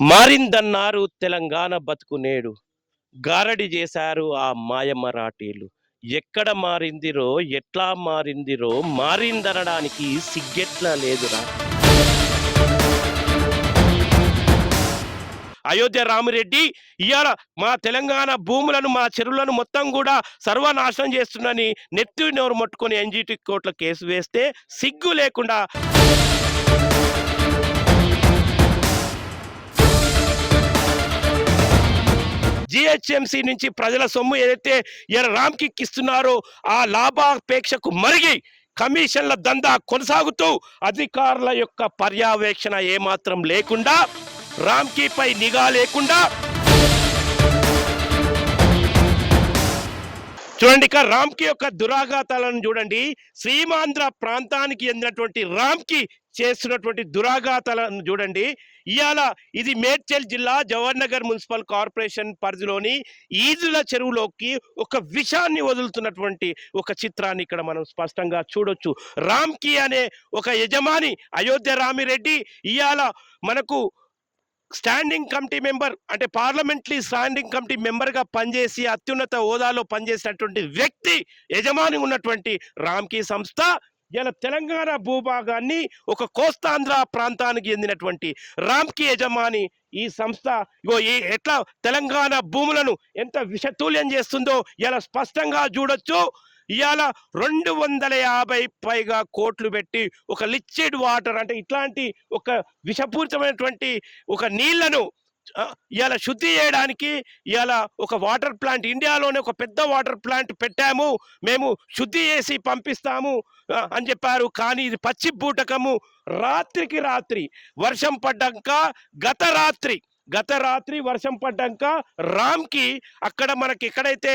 మారిందన్నారు తెలంగాణ బతుకు నేడు. గారడి చేశారు ఆ మాయ మరాఠీలు. ఎక్కడ మారిందిరో, ఎట్లా మారిందిరో, మారిందనడానికి సిగ్గెట్లా లేదురా. అయోధ్య రామిరెడ్డి ఇవాళ మా తెలంగాణ భూములను, మా చెరువులను మొత్తం కూడా సర్వనాశనం చేస్తుందని నెత్తి నోరు మొట్టుకొని ఎన్జిటి కోర్టులో కేసు వేస్తే సిగ్గు లేకుండా జిహెచ్ఎంసి నుంచి ప్రజల సొమ్ము ఏదైతే రామ్కి ఇస్తున్నారో ఆ లాభాపేక్షకు మరిగి కమిషన్ల దందా కొనసాగుతూ అధికారుల యొక్క పర్యవేక్షణ ఏమాత్రం లేకుండా, రామ్కీపై నిఘా లేకుండా చూడండి. ఇక రామ్కి యొక్క దురాఘాతాలను చూడండి. సీమాంధ్ర ప్రాంతానికి చెందినటువంటి రామ్కి చేస్తున్నటువంటి దురాఘాతాలను చూడండి. ఇవాళ ఇది మేడ్చల్ జిల్లా జవహర్ నగర్ మున్సిపల్ కార్పొరేషన్ పరిధిలోని ఈదుల చెరువులోకి ఒక విషాన్ని వదులుతున్నటువంటి ఒక చిత్రాన్ని ఇక్కడ మనం స్పష్టంగా చూడొచ్చు. రామ్కి అనే ఒక యజమాని అయోధ్య రామిరెడ్డి ఇవాళ మనకు స్టాండింగ్ కమిటీ మెంబర్, అంటే పార్లమెంటరీ స్టాండింగ్ కమిటీ మెంబర్గా పనిచేసి అత్యున్నత హోదాలో పనిచేసినటువంటి వ్యక్తి, యజమాని ఉన్నటువంటి రామ్కి సంస్థ ఇలా తెలంగాణ భూభాగాన్ని ఒక కోస్తాంధ్ర ప్రాంతానికి చెందినటువంటి రామ్కి యజమాని ఈ సంస్థ ఎట్లా తెలంగాణ భూములను ఎంత విషతూల్యం చేస్తుందో ఇలా స్పష్టంగా చూడొచ్చు. ఇవాళ 250 పైగా కోట్లు పెట్టి ఒక లిక్విడ్ వాటర్, అంటే ఇట్లాంటి ఒక విషపూరితమైనటువంటి ఒక నీళ్లను ఇవాళ శుద్ధి చేయడానికి ఇవాళ ఒక వాటర్ ప్లాంట్, ఇండియాలోనే ఒక పెద్ద వాటర్ ప్లాంట్ పెట్టాము, మేము శుద్ధి చేసి పంపిస్తాము అని చెప్పారు. కానీ ఇది పచ్చి బూటకము. రాత్రికి రాత్రి వర్షం పడ్డాక గత రాత్రి వర్షం పడ్డాక రామ్కి అక్కడ మనకి ఎక్కడైతే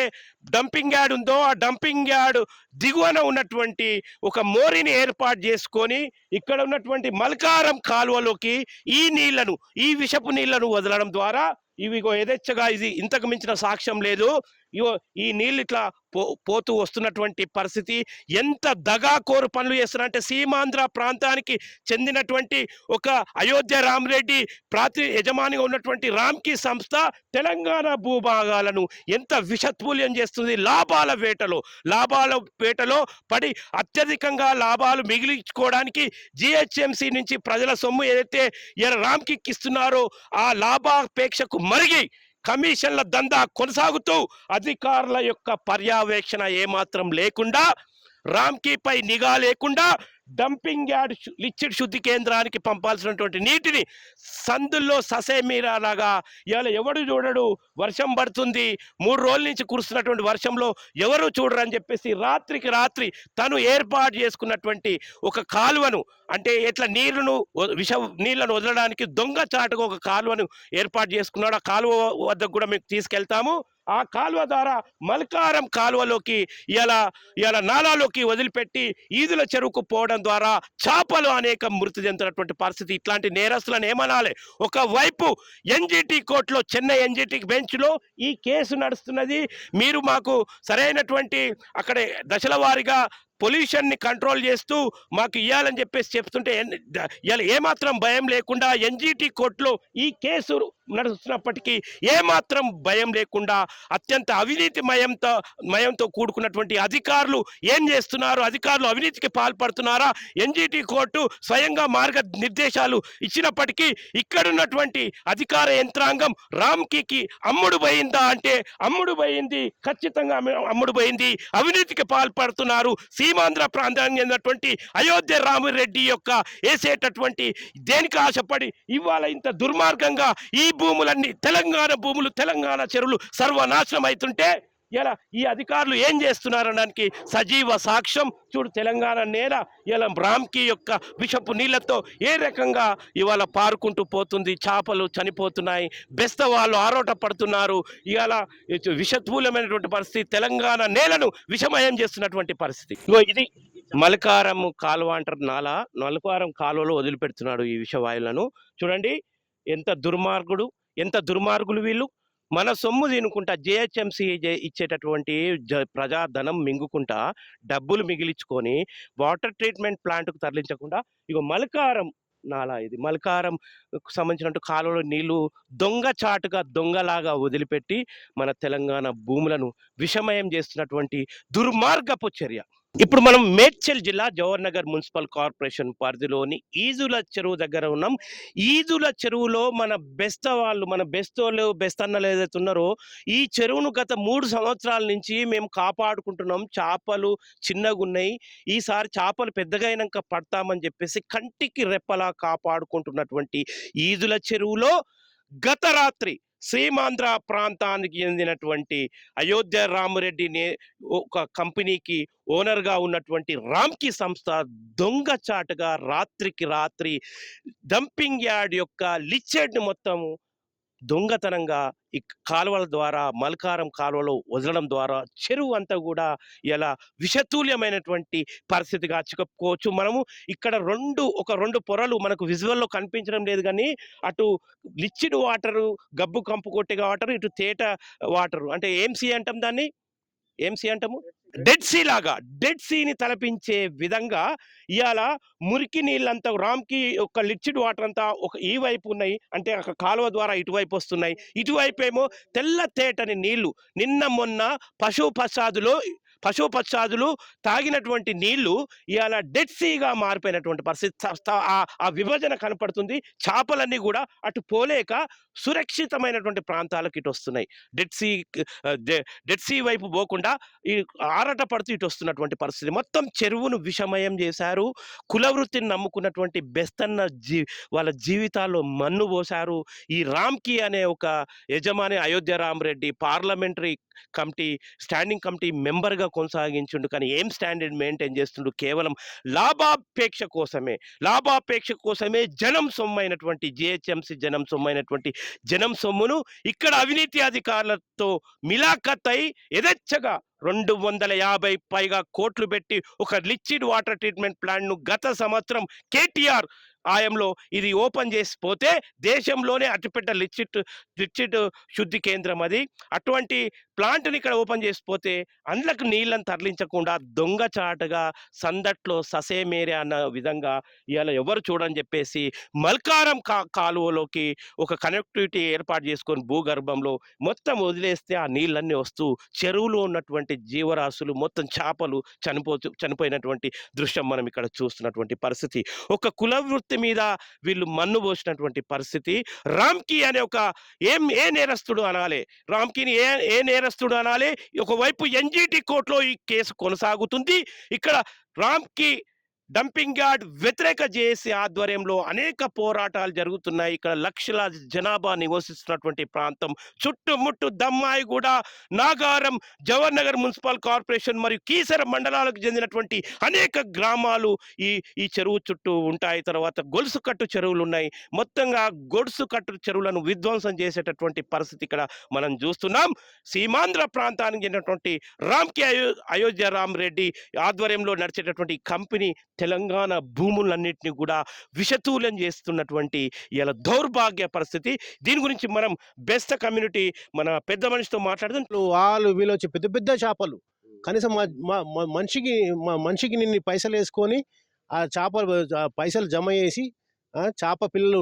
డంపింగ్ యార్డ్ ఉందో ఆ డంపింగ్ యార్డ్ దిగువన ఉన్నటువంటి ఒక మోరిని ఏర్పాటు చేసుకొని ఇక్కడ ఉన్నటువంటి మల్కారం కాలువలోకి ఈ విషపు నీళ్లను వదలడం ద్వారా ఇవి యథేచ్ఛగా, ఇది ఇంతకు మించిన సాక్ష్యం లేదు, ఈ నీళ్ళు ఇట్లా పోతూ వస్తున్నటువంటి పరిస్థితి. ఎంత దగాకోరు పనులు చేస్తున్నారంటే సీమాంధ్ర ప్రాంతానికి చెందినటువంటి ఒక అయోధ్య రామిరెడ్డి యజమానిగా ఉన్నటువంటి రామ్కి సంస్థ తెలంగాణ భూభాగాలను ఎంత విషత్మూల్యం చేస్తుంది. లాభాల వేటలో పడి అత్యధికంగా లాభాలు మిగిలించుకోవడానికి జిహెచ్ఎంసి నుంచి ప్రజల సొమ్ము ఏదైతే రామ్కి ఇస్తున్నారో ఆ లాభాపేక్షకు మరిగి కమిషన్ల దందా కొనసాగుతూ అధికారుల యొక్క పర్యవేక్షణ ఏమాత్రం లేకుండా, రామ్కీపై నిఘా లేకుండా డంపింగ్ యార్డ్ లిక్విడ్ శుద్ధి కేంద్రానికి పంపాల్సినటువంటి నీటిని సందుల్లో ససేమీరాలాగా ఇవాళ ఎవడు చూడడు. వర్షం పడుతుంది, 3 రోజుల నుంచి కురుస్తున్నటువంటి వర్షంలో ఎవరు చూడరు అని చెప్పేసి రాత్రికి రాత్రి తను ఏర్పాటు చేసుకున్నటువంటి ఒక కాలువను, అంటే ఎట్లా నీళ్లను వదలడానికి దొంగచాటుగా ఒక కాలువను ఏర్పాటు చేసుకున్నాడు. ఆ కాలువ వద్దకు కూడా మీకు తీసుకెళ్తాము. ఆ కాలువ ద్వారా మల్కారం కాలువలోకి ఇలా నాలాలోకి వదిలిపెట్టి ఈదుల చెరువుకు పోవడం ద్వారా చేపలు అనేక మృతి చెందినటువంటి పరిస్థితి. ఇట్లాంటి నేరస్తులను ఏమనాలి? ఒకవైపు ఎన్జిటి కోర్టులో, చెన్నై ఎన్జిటి బెంచ్లో ఈ కేసు నడుస్తున్నది. మీరు మాకు సరైనటువంటి అక్కడ దశల వారీగా పొల్యూషన్ని కంట్రోల్ చేస్తూ మాకు ఇవ్వాలని చెప్పేసి చెప్తుంటే ఇలా ఏమాత్రం భయం లేకుండా ఎన్జిటి కోర్టులో ఈ కేసు నడుస్తున్నప్పటికీ ఏమాత్రం భయం లేకుండా అత్యంత అవినీతి మయంతో కూడుకున్నటువంటి అధికారులు ఏం చేస్తున్నారు? అధికారులు అవినీతికి పాల్పడుతున్నారా? ఎన్జిటి కోర్టు స్వయంగా మార్గనిర్దేశాలు ఇచ్చినప్పటికీ ఇక్కడున్నటువంటి అధికార యంత్రాంగం రామ్కి అమ్ముడు పోయిందా అంటే అమ్ముడు పోయింది, ఖచ్చితంగా అమ్ముడు పోయింది. అవినీతికి పాల్పడుతున్నారు. సీమాంధ్ర ప్రాంతానికి చెందినటువంటి అయోధ్య రామిరెడ్డి యొక్క వేసేటటువంటి దేనికి ఆశపడి ఇవాళ ఇంత దుర్మార్గంగా ఈ భూములన్నీ తెలంగాణ భూములు, తెలంగాణ చెరువులు సర్వనాశనం అవుతుంటే ఇలా ఈ అధికారులు ఏం చేస్తున్నారనడానికి సజీవ సాక్ష్యం. చూడు, తెలంగాణ నేల ఇలా రామ్కి యొక్క విషపు నీళ్లతో ఏ రకంగా ఇవాళ పారుకుంటూ పోతుంది. చేపలు చనిపోతున్నాయి, బెస్తవాళ్ళు ఆరోట పడుతున్నారు. ఇవాళ విషత్మూలమైనటువంటి పరిస్థితి, తెలంగాణ నేలను విషమయం చేస్తున్నటువంటి పరిస్థితి. ఇది మల్కారం కాలువ అంటారు, మల్కారం కాలువలో వదిలిపెడుతున్నాడు ఈ విషవాయువులను. చూడండి ఎంత దుర్మార్గులు వీళ్ళు. మన సొమ్ము తినుకుంటా జిహెచ్ఎంసి ఇచ్చేటటువంటి ప్రజాధనం మింగుకుంటా డబ్బులు మిగిలించుకొని వాటర్ ట్రీట్మెంట్ ప్లాంట్కు తరలించకుండా మల్కారం నాలా ఇది మల్కారం సంబంధించినట్టు కాలువలో నీళ్లు దొంగచాటుగా దొంగలాగా వదిలిపెట్టి మన తెలంగాణ భూములను విషమయం చేస్తున్నటువంటి దుర్మార్గపు చర్య. ఇప్పుడు మనం మేడ్చల్ జిల్లా జవహర్ నగర్ మున్సిపల్ కార్పొరేషన్ పరిధిలోని ఈదుల చెరువు దగ్గర ఉన్నాం. ఈదుల చెరువులో మన బెస్తోళ్ళు బెస్తన్నలు ఏదైతే ఉన్నారో ఈ చెరువును గత 3 సంవత్సరాల నుంచి మేము కాపాడుకుంటున్నాం. చేపలు చిన్నగున్నాయి, ఈసారి చేపలు పెద్దగా అయినాక పడతామని చెప్పేసి కంటికి రెప్పలా కాపాడుకుంటున్నటువంటి ఈదుల చెరువులో గత రాత్రి సీమాంధ్ర ప్రాంతానికి చెందినటువంటి అయోధ్య రామరెడ్డి ఒక కంపెనీకి ఓనర్గా ఉన్నటువంటి రామ్కి సంస్థ దొంగచాటుగా రాత్రికి రాత్రి డంపింగ్ యార్డ్ యొక్క లిచెడ్ని మొత్తము దొంగతనంగా ఈ కాలువల ద్వారా మల్కారం కాలువలో వదలడం ద్వారా చెరువు అంతా కూడా ఇలా విషతుల్యమైనటువంటి పరిస్థితిగా చెప్పుకోవచ్చు. మనము ఇక్కడ ఒక రెండు పొరలు మనకు విజువల్లో కనిపించడం లేదు, కానీ అటు లిక్విడ్ వాటరు, గబ్బు కంపు కొట్టే వాటర్, ఇటు తేట వాటరు, అంటే ఏంసీ అంటాం దాన్ని, ఏంసీ అంటాము, డెడ్ సీని తలపించే విధంగా ఇవాళ మురికి నీళ్ళంతా రామ్కి ఒక లిక్విడ్ వాటర్ అంతా ఒక ఈ వైపు ఉన్నాయి, అంటే ఒక కాలువ ద్వారా ఇటువైపు వస్తున్నాయి, ఇటువైపు ఏమో తెల్ల తేటని నీళ్లు. నిన్న మొన్న పశు పశ్చాదులు తాగినటువంటి నీళ్లు ఇవాళ డెడ్ సీగా మారిపోయినటువంటి పరిస్థితి. ఆ విభజన కనపడుతుంది. చేపలన్నీ కూడా అటు పోలేక సురక్షితమైనటువంటి ప్రాంతాలకు ఇటు వస్తున్నాయి. డెడ్ సీ వైపు పోకుండా ఈ ఆరట పడుతూ ఇటు వస్తున్నటువంటి పరిస్థితి. మొత్తం చెరువును విషమయం చేశారు. కులవృత్తిని నమ్ముకున్నటువంటి బెస్తన్న వాళ్ళ జీవితాల్లో మన్ను పోశారు. ఈ రామ్కి అనే ఒక యజమాని Ayodhya Rama Reddy parliamentary committee standing committee మెంబర్గా కొనసాగించుండు, కానీ ఏం స్టాండర్డ్ మెయింటైన్ చేస్తుండు? కేవలం లాభాపేక్ష కోసమే జనం సొమ్మైనటువంటి జిహెచ్ఎంసి జనం సొమ్మును ఇక్కడ అవినీతి అధికారులతో మిలాఖత్ అయి యథేచ్ఛగా 250 పైగా కోట్లు పెట్టి ఒక లిక్విడ్ వాటర్ ట్రీట్మెంట్ ప్లాంట్ను గత సంవత్సరం కేటీఆర్ ఆయంలో ఇది ఓపెన్ చేసిపోతే దేశంలోనే అతిపెద్ద లిక్విడ్ శుద్ధి కేంద్రం అది. అటువంటి ప్లాంట్ని ఇక్కడ ఓపెన్ చేసిపోతే అందులోకి నీళ్ళని తరలించకుండా దొంగచాటుగా సందట్లో ససేమేరే అన్న విధంగా ఇవాళ ఎవరు చూడని చెప్పేసి మల్కారం కాలువలోకి ఒక కనెక్టివిటీ ఏర్పాటు చేసుకొని భూగర్భంలో మొత్తం వదిలేస్తే ఆ నీళ్ళన్నీ వస్తూ చెరువులో ఉన్నటువంటి జీవరాశులు మొత్తం చేపలు చనిపోయినటువంటి దృశ్యం మనం ఇక్కడ చూస్తున్నటువంటి పరిస్థితి. ఒక కులవృత్తి మీద వీళ్ళు మన్ను పోసినటువంటి పరిస్థితి. రామ్కి అనే ఒక ఏ నేరస్తుడు అనాలి, రామ్కిని ఏ నేరస్తుడు అనాలి? ఒకవైపు ఎన్జిటి కోర్టులో ఈ కేసు కొనసాగుతుంది. ఇక్కడ రామ్కి డంపింగ్ యార్డ్ వ్యతిరేక జేఏసీ ఆధ్వర్యంలో అనేక పోరాటాలు జరుగుతున్నాయి. ఇక్కడ లక్షల జనాభా నివసిస్తున్నటువంటి ప్రాంతం, చుట్టుముట్టు దమ్మాయిగూడ, నాగారం, జవహర్ నగర్ మున్సిపల్ కార్పొరేషన్ మరియు కీసర మండలాలకు చెందినటువంటి అనేక గ్రామాలు ఈ చెరువు చుట్టూ ఉంటాయి. తర్వాత గొలుసు కట్టు చెరువులు ఉన్నాయి. మొత్తంగా గొలుసు కట్టు చెరువులను విధ్వంసం చేసేటటువంటి పరిస్థితి ఇక్కడ మనం చూస్తున్నాం. సీమాంధ్ర ప్రాంతానికి చెందినటువంటి రామ్కి అయోధ్య రామరెడ్డి ఆధ్వర్యంలో నడిచేటటువంటి కంపెనీ తెలంగాణ భూములన్నింటినీ కూడా విషతూలం చేస్తున్నటువంటి ఇలా దౌర్భాగ్య పరిస్థితి. దీని గురించి మనం బెస్ట్ కమ్యూనిటీ మన పెద్ద మనిషితో మాట్లాడుతూ, వాళ్ళు వీళ్ళు వచ్చి పెద్ద పెద్ద చేపలు కనీసం మనిషికి నిన్ను పైసలు వేసుకొని ఆ చేపలు పైసలు జమ చేసి చేప పిల్లలు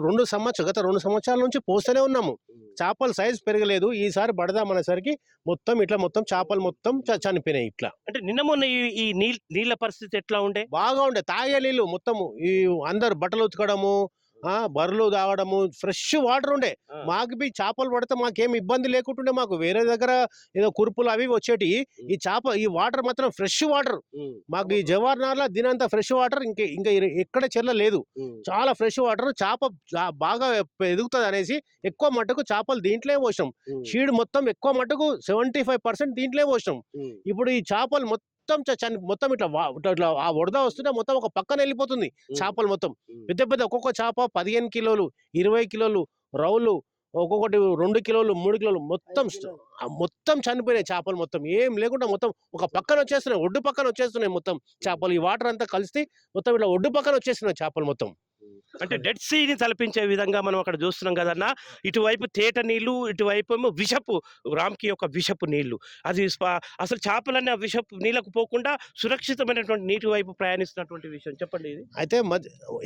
గత 2 సంవత్సరాల నుంచి పోస్తూనే ఉన్నాము. చేపల సైజు పెరగలేదు. ఈసారి పడదామనేసరికి మొత్తం చేపలు మొత్తం చనిపోయినాయి. ఇట్లా అంటే నిన్న మొన్న ఈ నీళ్ళ పరిస్థితి ఎట్లా ఉండే? బాగా ఉండే. తాగే నీళ్ళు మొత్తము ఈ అందరు బట్టలు ఉతకడము, బర్రెలు తాగడము, ఫ్రెష్ వాటర్ ఉండే. మాకు చేపలు పడితే మాకేం ఇబ్బంది లేకుంటుండే. మాకు వేరే దగ్గర ఏదో కురుపులు అవి వచ్చేటి. ఈ వాటర్ మాత్రం ఫ్రెష్ వాటర్. మాకు ఈ జవహర్ నగర్లో దీనంతా ఫ్రెష్ వాటర్ ఇంకా ఎక్కడ చెర్ల లేదు. చాలా ఫ్రెష్ వాటర్. చేప బాగా ఎదుగుతుంది అనేసి ఎక్కువ మట్టుకు చేపలు దీంట్లో పోసాం. షీడ్ మొత్తం ఎక్కువ మట్టుకు 75% దీంట్లో పోసాం. ఇప్పుడు ఈ చేపలు మొత్తం ఇట్లా ఆ వరద వస్తుంటే మొత్తం ఒక పక్కన వెళ్ళిపోతుంది చేపలు మొత్తం. పెద్ద ఒక్కొక్క చేప 15 కిలోలు, 20 కిలోలు, రౌలు ఒక్కొక్కటి 2 కిలోలు, 3 కిలోలు మొత్తం చనిపోయినాయి చేపలు. మొత్తం ఏం లేకుండా మొత్తం ఒక పక్కన వచ్చేస్తున్నాయి, ఒడ్డు పక్కన వచ్చేస్తున్నాయి మొత్తం చేపలు. ఈ వాటర్ అంతా కలిసి మొత్తం ఇట్లా ఒడ్డు పక్కన వచ్చేస్తున్నాయి చేపలు మొత్తం. అంటే డెడ్ సీని తలపించే విధంగా మనం అక్కడ చూస్తున్నాం కదన్నా. ఇటువైపు తేట నీళ్లు, ఇటువైపు ఏమో విషపు రామ్‌కి యొక్క విషపు నీళ్లు. అది అసలు చేపలన్నీ ఆ విషపు నీళ్ళకు పోకుండా సురక్షితమైనటువంటి నీటి వైపు ప్రయాణిస్తున్నటువంటి విషయం చెప్పండి ఇది? అయితే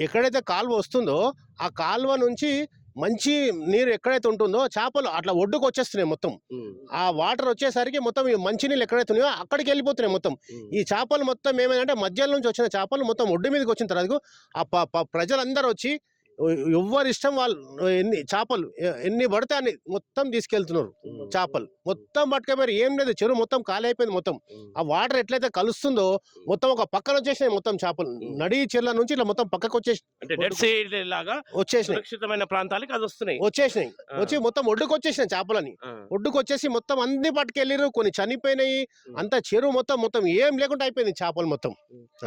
ఎక్కడైతే కాలువ వస్తుందో ఆ కాలువ నుంచి మంచి నీరు ఎక్కడైతే ఉంటుందో చేపలు అట్లా ఒడ్డుకు వచ్చేస్తున్నాయి మొత్తం. ఆ వాటర్ వచ్చేసరికి మొత్తం ఈ మంచి నీళ్ళు ఎక్కడైతే ఉన్నాయో అక్కడికి వెళ్ళిపోతున్నాయి మొత్తం. ఈ చేపలు మొత్తం ఏమైందంటే మధ్యలో నుంచి వచ్చిన చేపలు మొత్తం ఒడ్డు మీదకి వచ్చిన తర్వాత ఆ ప్రజలందరూ వచ్చి ఎవ్వరి ఇష్టం వాళ్ళు ఎన్ని చేపలు ఎన్ని పడితే అన్ని మొత్తం తీసుకెళ్తున్నారు. చేపలు మొత్తం పట్టుకపోయారు. ఏం లేదు, చెరువు మొత్తం ఖాళీ అయిపోయింది మొత్తం. ఆ వాటర్ ఎట్లయితే కలుస్తుందో మొత్తం ఒక పక్కన వచ్చేసినాయి మొత్తం చేపలు. నడి చెర్ల నుంచి ఇట్లా మొత్తం పక్కకు వచ్చేసి అంటే డెడ్ సీ లాగా వచ్చేసినాయి సురక్షితమైన ప్రాంతాలకు అది వస్తున్నాయి. వచ్చి మొత్తం ఒడ్డుకు వచ్చేసినాయి చేపలని. ఒడ్డుకు వచ్చేసి మొత్తం అన్ని పట్టుకెళ్ళిరు. కొన్ని చనిపోయినాయి. అంతా చెరువు మొత్తం ఏం లేకుండా అయిపోయింది చేపలు మొత్తం.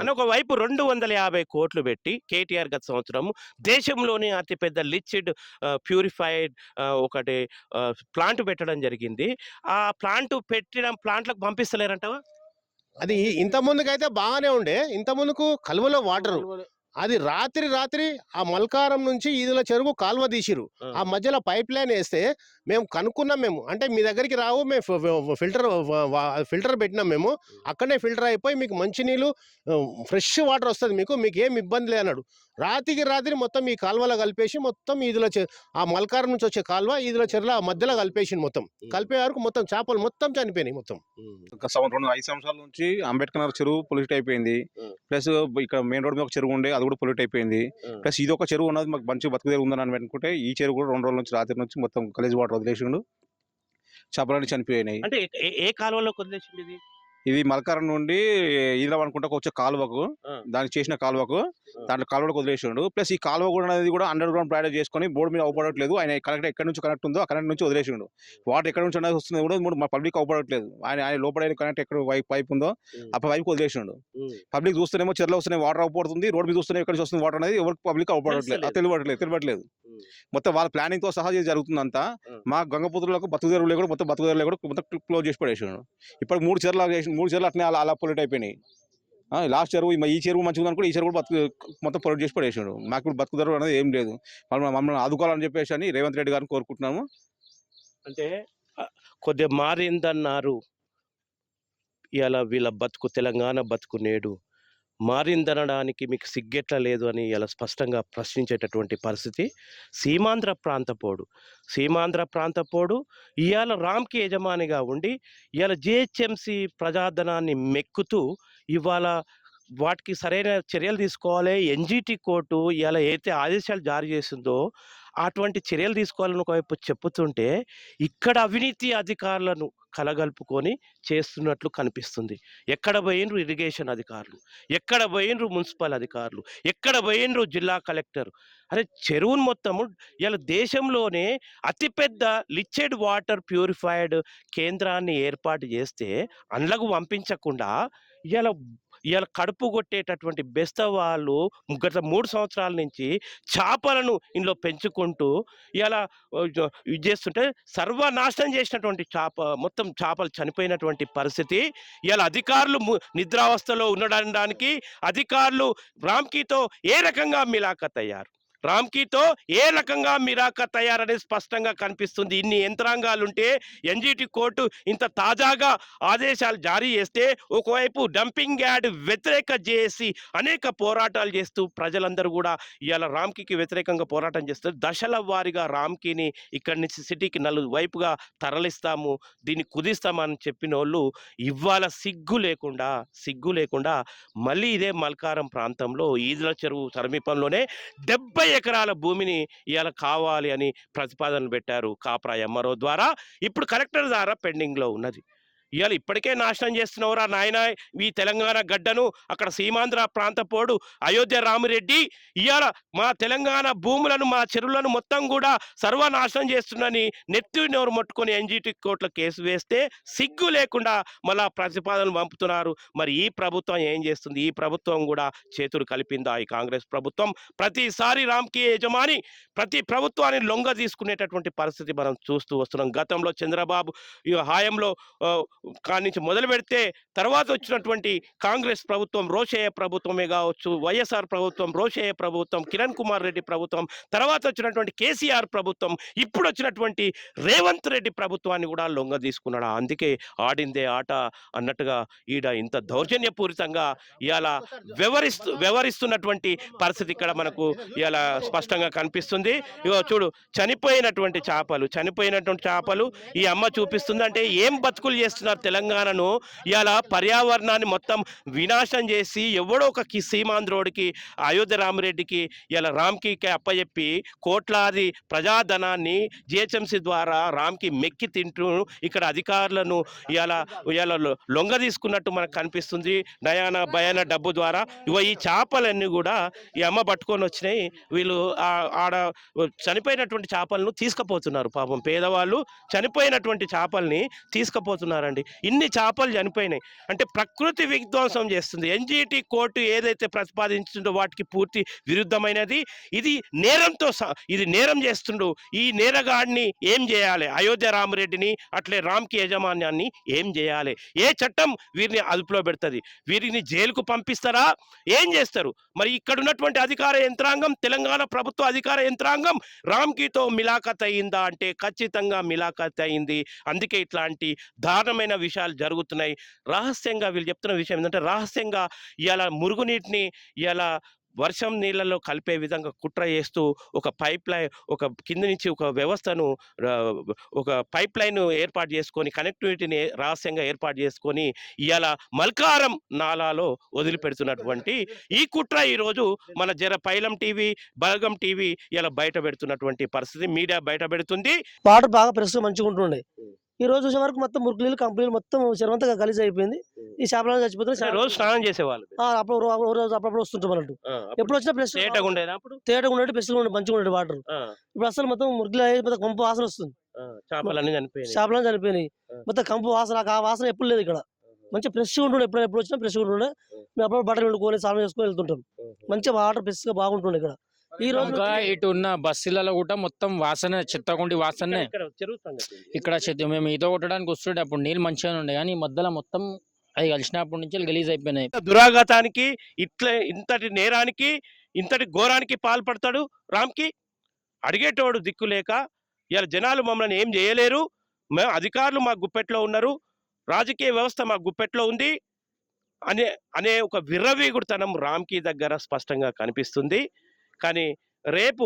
అని ఒకవైపు 250 కోట్లు పెట్టి కేటీఆర్ గత సంవత్సరం దేశంలోని అతిపెద్ద లిక్విడ్ ప్యూరిఫైడ్ ఒకటి ప్లాంట్ పెట్టడం జరిగింది. ఆ ప్లాంట్లకు పంపిస్తలేరంటావా? అది ఇంత ముందుకైతే బాగానే ఉండే. ఇంత ముందుకు కలువలో వాటరు అది రాత్రి ఆ మల్కారం నుంచి ఈదుల చెరువు కాలువ తీసిరు. ఆ మధ్యలో పైప్ లైన్ వేస్తే మేము కనుక్కున్నాం. మేము అంటే మీ దగ్గరికి రావు, మేము ఫిల్టర్ పెట్టినాం. మేము అక్కడనే ఫిల్టర్ అయిపోయి మీకు మంచినీళ్ళు ఫ్రెష్ వాటర్ వస్తుంది, మీకు ఏం ఇబ్బంది లేనాడు. రాత్రి మొత్తం ఈ కాలువలో కలిపేసి మొత్తం ఆ మల్కారం నుంచి వచ్చే కాలువ ఈదుల చెరువుల మధ్యలో కలిపేసి మొత్తం కలిపే వరకు మొత్తం చేపలు మొత్తం చనిపోయినాయి మొత్తం. ఒక 5 సంవత్సరాల నుంచి అంబేద్కర్ నగర్ చెరువు పొల్యూట్ అయిపోయింది. ప్లస్ ఇక్కడ మెయిన్ రోడ్ మీద ఒక చెరువు ఉండే, అది కూడా పొల్యూట్ అయిపోయింది. ప్లస్ ఇది ఒక చెరువు ఉన్నది మాకు మంచి బతుకుదేరు ఉందని అనుకుంటే ఈ చెరువు కూడా 2 రోజుల నుంచి రాత్రి నుంచి మొత్తం గలీజ్ వాటర్ వదిలేసిండు. చేపలన్నీ చనిపోయినాయి. అంటే ఏ కాలువలో వదిలేసింది ఇది? ఇది మల్కారం నుండి ఈదలం అనుకుంటా వచ్చే కాలువకు, దానికి చేసిన కాలువకు, దాంట్లో కాలువలకు వదిలేసిండు. ప్లస్ ఈ కాలువ కూడా అనేది కూడా అండర్ గ్రౌండ్ ప్రాజెక్ట్ చేసుకొని బోర్డు మీద అవపడట్లేదు. ఆయన కనెక్ట్ ఎక్కడి నుంచి కనెక్ట్ ఉందో అక్కడ నుంచి వదిలేసిండు. వాటర్ ఎక్కడి నుంచి అనేది వస్తుంది కూడా మా పబ్లిక్ అవపడట్లేదు. ఆయన లోపల కనెక్ట్ ఎక్కడ పైప్ ఉందో ఆ పైపు వదిలేసిండు. పబ్లిక్ చూస్తేనేమో చెరువులో వస్తున్నాయి వాటర్ అవపడుతుంది, రోడ్ మీద చూస్తేనే ఎక్కడి నుంచి వస్తుంది వాటర్ అనేది ఎవరికి పబ్లిక్ అవపడట్లేదు, తెలియట్లేదు. మొత్తం వాళ్ళ ప్లానింగ్ తో సహా జరుగుతుంది అంతా. మా గంగపుత్రులకు బతుకుదేరువులు కూడా మొత్తం క్లోజ్ చేసి పడేసాడు. ఇప్పుడు 3 చెరువులు అట్నే అలా పొల్యూట్ అయిపోయినాయి. లాస్ట్ చెరువు ఈ చెరువు మంచిగా అనుకుంటే ఈ చెరువు కూడా మొత్తం పొల్యూట్ చేసి పడేసాడు. మాకు ఇప్పుడు బతుకుదేరు అనేది ఏం లేదు. మమ్మల్ని ఆదుకోవాలని చెప్పేసి అని రేవంత్ రెడ్డి గారిని కోరుకుంటున్నాము. అంటే కొద్దిగా మారిందన్నారు ఇలా వీళ్ళ బతుకు, తెలంగాణ బతుకు నేడు మారిందనడానికి మీకు సిగ్గెట్ల లేదు అని ఇలా స్పష్టంగా ప్రశ్నించేటటువంటి పరిస్థితి. సీమాంధ్ర ప్రాంతపోడు ఇవాళ రామ్కి యజమానిగా ఉండి ఇవాళ జిహెచ్ఎంసి ప్రజాధనాన్ని మెక్కుతూ ఇవాళ వాటికి సరైన చర్యలు తీసుకోవాలి. ఎన్జిటి కోర్టు ఇవాళ అయితే ఆదేశాలు జారీ చేసిందో అటువంటి చర్యలు తీసుకోవాలని ఒకవైపు చెప్పుతుంటే ఇక్కడ అవినీతి అధికారులను కలగలుపుకొని చేస్తున్నట్లు కనిపిస్తుంది. ఎక్కడ పోయినరు ఇరిగేషన్ అధికారులు, ఎక్కడ పోయినరు మున్సిపల్ అధికారులు, ఎక్కడ పోయినరు జిల్లా కలెక్టర్. అరే చెరువును మొత్తము ఇలా దేశంలోనే అతిపెద్ద లిక్విడ్ వాటర్ ప్యూరిఫైడ్ కేంద్రాన్ని ఏర్పాటు చేస్తే అండ్లకు పంపించకుండా ఇలా కడుపు కొట్టేటటువంటి బెస్త వాళ్ళు గత 3 సంవత్సరాల నుంచి చేపలను ఇందులో పెంచుకుంటూ ఇలా ఇది చేస్తుంటే సర్వనాశనం చేసినటువంటి మొత్తం చేపలు చనిపోయినటువంటి పరిస్థితి. ఇలా అధికారులు నిద్రావస్థలో ఉండడానికి అధికారులు రామ్కీతో ఏ రకంగా మిలాఖత్ అయ్యారు, రామ్కీతో ఏ రకంగా మిరాఖత్ తయారనేది స్పష్టంగా కనిపిస్తుంది. ఇన్ని యంత్రాంగాలుంటే ఎన్జిటి కోర్టు ఇంత తాజాగా ఆదేశాలు జారీ చేస్తే ఒకవైపు డంపింగ్ యార్డ్ వ్యతిరేక చేసి అనేక పోరాటాలు చేస్తూ ప్రజలందరూ కూడా ఇవాళ రామ్కీకి వ్యతిరేకంగా పోరాటం చేస్తారు. దశల వారీగా రామ్కీని ఇక్కడి నుంచి సిటీకి 4 వైపుగా తరలిస్తాము, దీన్ని కుదిస్తామని చెప్పిన వాళ్ళు ఇవాళ సిగ్గు లేకుండా మళ్ళీ ఇదే మల్కారం ప్రాంతంలో ఈదుల చెరువు సమీపంలోనే 70 ఎకరాల భూమిని ఇవాళ కావాలి అని ప్రతిపాదనలు పెట్టారు కాప్రా ఎంఆర్ఓ ద్వారా. ఇప్పుడు కలెక్టర్ ద్వారా పెండింగ్లో ఉన్నది. ఇవాళ ఇప్పటికే నాశనం చేస్తున్నవరా నాయన ఈ తెలంగాణ గడ్డను. అక్కడ సీమాంధ్ర ప్రాంతపోడు అయోధ్య రామిరెడ్డి ఇవాళ మా తెలంగాణ భూములను, మా చెరువులను మొత్తం కూడా సర్వనాశనం చేస్తుందని నెత్తి నోరు ముట్టుకొని ఎన్జిటి కోర్టులో కేసు వేస్తే సిగ్గు లేకుండా మళ్ళా ప్రతిపాదనలు పంపుతున్నారు. మరి ఈ ప్రభుత్వం ఏం చేస్తుంది? ఈ ప్రభుత్వం కూడా చేతులు కలిపిందా? ఈ కాంగ్రెస్ ప్రభుత్వం ప్రతిసారి రామ్కి యజమాని ప్రతి ప్రభుత్వాన్ని లొంగ తీసుకునేటటువంటి పరిస్థితి మనం చూస్తూ వస్తున్నాం. గతంలో చంద్రబాబు ఈ హాయంలో కాడి నుంచి మొదలు పెడితే తర్వాత వచ్చినటువంటి కాంగ్రెస్ ప్రభుత్వం రోషయ్య ప్రభుత్వమే కావచ్చు, వైఎస్ఆర్ ప్రభుత్వం, రోషయ్య ప్రభుత్వం, కిరణ్ కుమార్ రెడ్డి ప్రభుత్వం, తర్వాత వచ్చినటువంటి కేసీఆర్ ప్రభుత్వం, ఇప్పుడు వచ్చినటువంటి రేవంత్ రెడ్డి ప్రభుత్వాన్ని కూడా లొంగ తీసుకున్నాడు. అందుకే ఆడిందే ఆట అన్నట్టుగా ఈడ ఇంత దౌర్జన్యపూరితంగా ఇవాళ వ్యవహరిస్తున్నటువంటి పరిస్థితి ఇక్కడ మనకు ఇవాళ స్పష్టంగా కనిపిస్తుంది. ఇగో చూడు, చనిపోయినటువంటి చేపలు ఈ అమ్మ చూపిస్తుంది. అంటే ఏం బతుకులు చేస్తున్నారు తెలంగాణను, ఇవాళ పర్యావరణాన్ని మొత్తం వినాశనం చేసి ఎవడో ఒక సీమాంధ్రోడికి, అయోధ్య రామరెడ్డికి, ఇలా రామ్కి అప్పచెప్పి కోట్లాది ప్రజాధనాన్ని జిహెచ్ఎంసీ ద్వారా రామ్కి మెక్కి తింటూ ఇక్కడ అధికారులను ఇలా లొంగ తీసుకున్నట్టు మనకు కనిపిస్తుంది. భయాన డబ్బు ద్వారా ఈ చేపలన్నీ కూడా ఈ అమ్మ పట్టుకొని వచ్చినాయి. వీళ్ళు ఆడ చనిపోయినటువంటి చేపలను తీసుకుపోతున్నారు. పాపం పేదవాళ్ళు చనిపోయినటువంటి చేపల్ని తీసుకుపోతున్నారండి. ఇన్ని చేపలు చనిపోయినాయి అంటే ప్రకృతి విధ్వంసం చేస్తుంది. ఎన్జిటి కోర్టు ఏదైతే ప్రతిపాదించిందో వాటికి పూర్తి విరుద్ధమైనది. ఇది నేరం చేస్తుండు. ఈ నేరగాడిని ఏం చేయాలి? అయోధ్య రామరెడ్డిని అట్లే రామ్కి యాజమాన్యాన్ని ఏం చేయాలి? ఏ చట్టం వీరిని అదుపులో పెడుతుంది? వీరిని జైలుకు పంపిస్తారా? ఏం చేస్తారు? మరి ఇక్కడ ఉన్నటువంటి అధికార యంత్రాంగం, తెలంగాణ ప్రభుత్వ అధికార యంత్రాంగం రామ్కీతో మిలాఖత్ అయిందా అంటే ఖచ్చితంగా మిలాఖత్ అయింది. అందుకే ఇట్లాంటి దారుణమైన విషయాలు జరుగుతున్నాయి. రహస్యంగా వీళ్ళు చెప్తున్న విషయం ఏంటంటే, రహస్యంగా ఇవాళ మురుగునీటిని వర్షం నీళ్ళలో కలిపే విధంగా కుట్ర చేస్తూ ఒక కింద నుంచి ఒక వ్యవస్థను, ఒక పైప్ లైన్ ఏర్పాటు చేసుకొని, కనెక్టివిటీని రహస్యంగా ఏర్పాటు చేసుకొని ఇవాళ మల్కారం నాలాలో వదిలిపెడుతున్నటువంటి ఈ కుట్ర ఈరోజు మన పైలం టీవీ, బలగం టీవీ ఇలా బయట పెడుతున్నటువంటి పరిస్థితి, మీడియా బయట పెడుతుంది. వాటర్ బాగా ఫ్రెష్ మంచిగా ఉంటుండే. ఈ రోజు చూసే వరకు మొత్తం మురుగులు కంపెనీలు మొత్తం చెరువంతా గలీజ్ అయిపోయింది. ఈ చేపలు చచ్చిపోతున్నాయి. రోజు స్నానం చేసేవాళ్ళు అప్పుడప్పుడు వస్తుంటాం అన్నట్టు. ఎప్పుడు వచ్చినా ఫ్రెష్ తేటగా ఉండేది, ఫ్రెష్గా ఉండేది, మంచిగా ఉండేది వాటర్. ఇప్పుడు అసలు మొత్తం మురుగులు మొత్తం కంపు వాసన వస్తుంది. చేపలన్నీ చనిపోయినాయి. మొత్తం కంపు వాసన, ఆ వాసన ఎప్పుడు లేదు ఇక్కడ. మంచిగా ఫ్రెష్గా ఉంటుండే. ఎప్పుడు వచ్చినా ఫ్రెష్గా ఉంటుండే. మేము అప్పుడు బట్టలు వండుకొని స్నానం చేసుకొని వెళ్తుంటాం. మంచిగా వాటర్ ఫ్రెష్గా బాగుంటుండే ఇక్కడ. ఈ రోజు ఇటు ఉన్న బస్సులలో కూడా మొత్తం వాసన, చెత్తకుండి వాసనే. ఇక్కడ మేము ఈత కొట్టడానికి వస్తుండే అప్పుడు నీళ్ళు మంచిగా ఉండే, కానీ ఈ మధ్యలో మొత్తం అది కలిసినప్పటి నుంచి గలీజ్ అయిపోయినాయి. దురాఘాతానికి, ఇంతటి నేరానికి, ఇంతటి ఘోరానికి పాల్పడతాడు రామ్కి. అడిగేటోడు దిక్కు లేక ఇలా జనాలు మమ్మల్ని ఏం చేయలేరు, అధికారులు మా గుప్పెట్లో ఉన్నారు, రాజకీయ వ్యవస్థ మా గుప్పెట్లో ఉంది అనే ఒక విర్రవీగుడుతనం రామ్కి దగ్గర స్పష్టంగా కనిపిస్తుంది. కానీ రేపు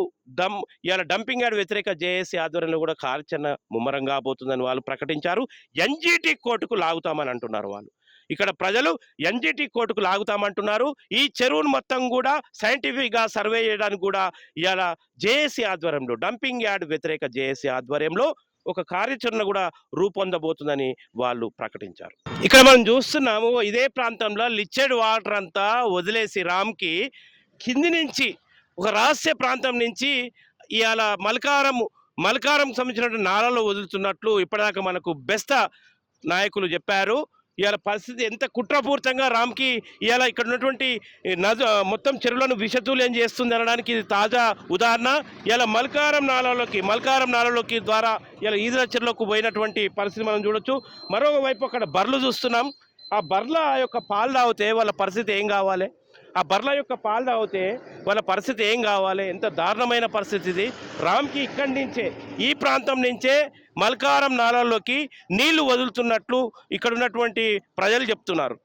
డంపింగ్ యార్డ్ వ్యతిరేక జేఏసీ ఆధ్వర్యంలో కూడా కార్యాచరణ ముమ్మరం కాబోతుందని వాళ్ళు ప్రకటించారు. ఎన్జిటి కోర్టుకు లాగుతామని అంటున్నారు వాళ్ళు. ఇక్కడ ప్రజలు ఎన్జిటి కోర్టుకు లాగుతామంటున్నారు. ఈ చెరువును మొత్తం కూడా సైంటిఫిక్గా సర్వే చేయడానికి కూడా ఇవాళ జేఏసీ ఆధ్వర్యంలో, డంపింగ్ యార్డ్ వ్యతిరేక జేఏసీ ఆధ్వర్యంలో ఒక కార్యాచరణ కూడా రూపొందబోతుందని వాళ్ళు ప్రకటించారు. ఇక్కడ మనం చూస్తున్నాము, ఇదే ప్రాంతంలో లిక్విడ్ వాటర్ అంతా వదిలేసి రామ్కి కింది నుంచి ఒక రహస్య ప్రాంతం నుంచి ఇవాళ మల్కారం సంబంధించిన నాలలో వదులుతున్నట్లు ఇప్పటిదాకా మనకు బెస్త నాయకులు చెప్పారు. ఇవాళ పరిస్థితి ఎంత కుట్రపూరితంగా రామ్కి ఇవాళ ఇక్కడ ఉన్నటువంటి మొత్తం చెరువులను విషతుల్యం చేస్తుంది అనడానికి ఇది తాజా ఉదాహరణ. ఇవాళ మల్కారం నాలలోకి ద్వారా ఇలా ఈదల చెరువులకు పోయినటువంటి పరిస్థితి మనం చూడొచ్చు. మరోవైపు అక్కడ బర్రెలు చూస్తున్నాం. ఆ బర్రెల యొక్క పాలు తాగితే వాళ్ళ పరిస్థితి ఏం కావాలి? ఎంత దారుణమైన పరిస్థితి ఇది. రామ్కి ఇక్కడి నుంచే, ఈ ప్రాంతం నుంచే మల్కారం నాలలోకి నీళ్లు వదులుతున్నట్లు ఇక్కడ ఉన్నటువంటి ప్రజలు చెప్తున్నారు.